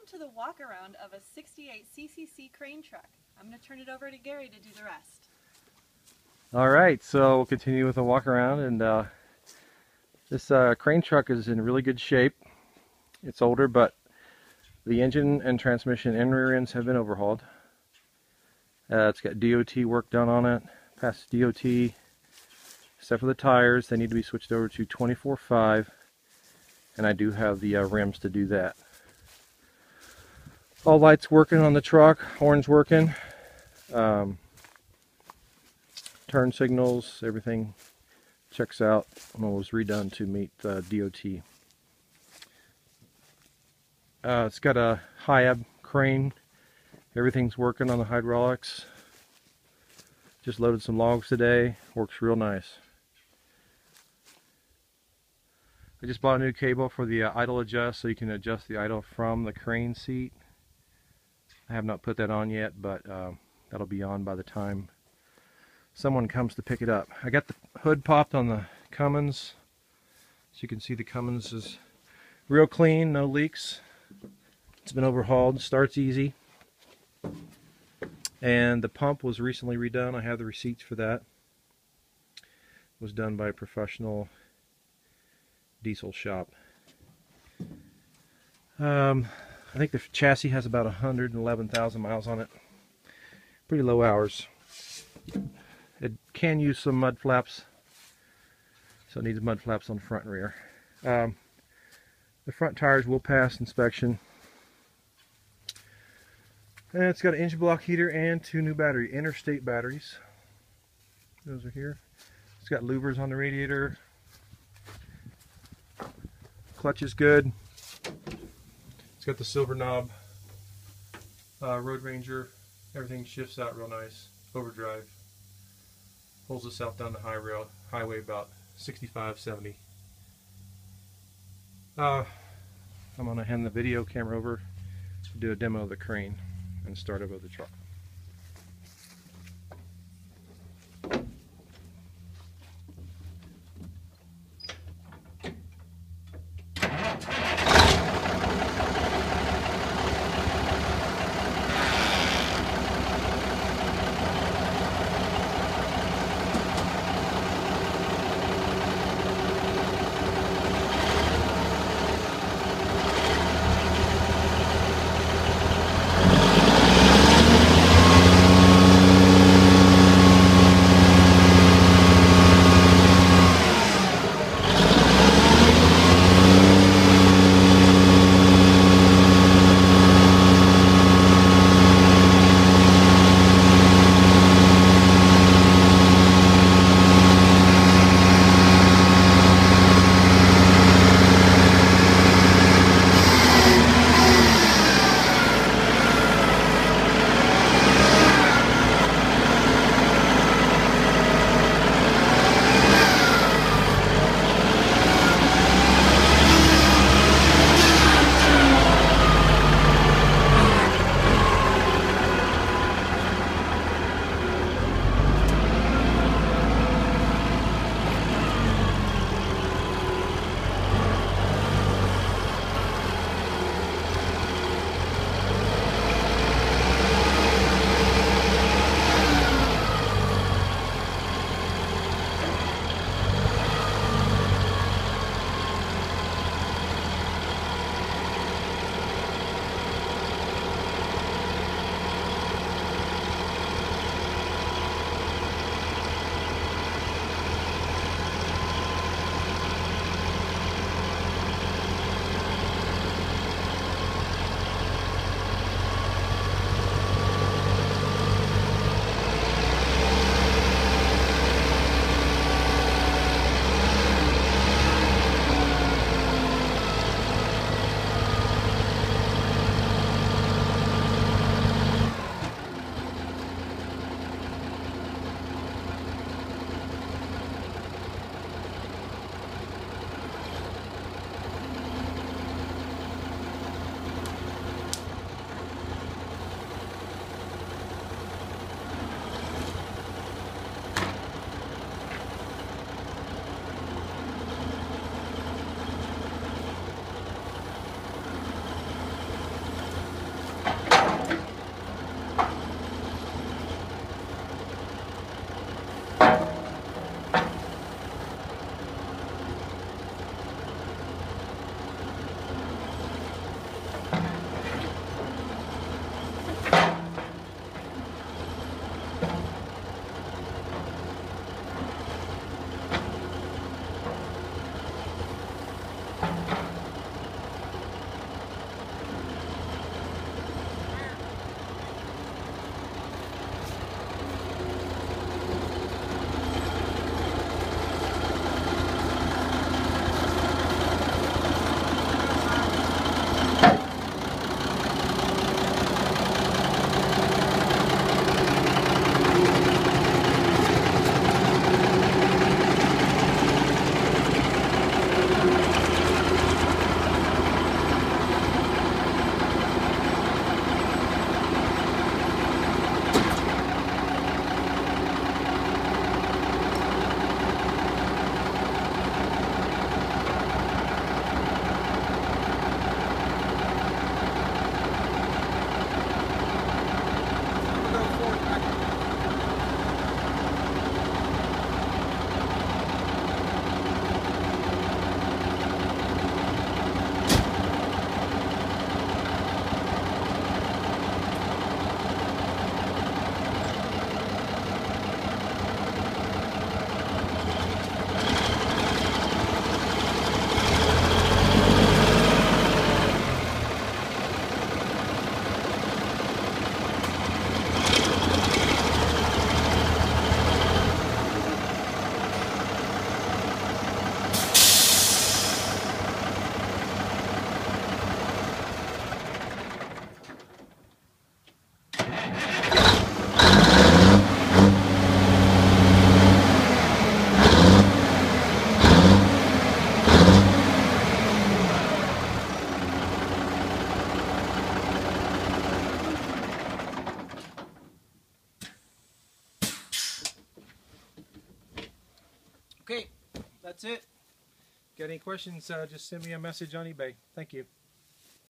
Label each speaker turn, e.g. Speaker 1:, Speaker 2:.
Speaker 1: Welcome to the walk around of a 68 CCC crane truck. I'm going to turn it over to Gary to do the rest.
Speaker 2: All right, so we'll continue with a walk around, and this crane truck is in really good shape. It's older, but the engine and transmission and rear ends have been overhauled. It's got DOT work done on it, past DOT, except for the tires. They need to be switched over to 24/5, and I do have the rims to do that. All lights working on the truck, horns working, turn signals, everything checks out and was redone to meet the DOT. It's got a Hiab crane. Everything's working on the hydraulics. Just loaded some logs today. Works real nice. I just bought a new cable for the idle adjust, so you can adjust the idle from the crane seat. I have not put that on yet, but that'll be on by the time someone comes to pick it up. I got the hood popped on the Cummins, so you can see the Cummins is real clean, no leaks. It's been overhauled, starts easy. And the pump was recently redone. I have the receipts for that. It was done by a professional diesel shop. I think the chassis has about 111,000 miles on it. Pretty low hours. It can use some mud flaps, so it needs mud flaps on the front and rear. The front tires will pass inspection. And it's got an engine block heater and 2 new interstate batteries. Those are here. It's got louvers on the radiator. Clutch is good. It's got the silver knob, Road Ranger. Everything shifts out real nice. Overdrive. Pulls us out down the highway about 65, 70. I'm going to hand the video camera over to do a demo of the crane and start over the truck. Okay, that's it. Got any questions, just send me a message on eBay. Thank you.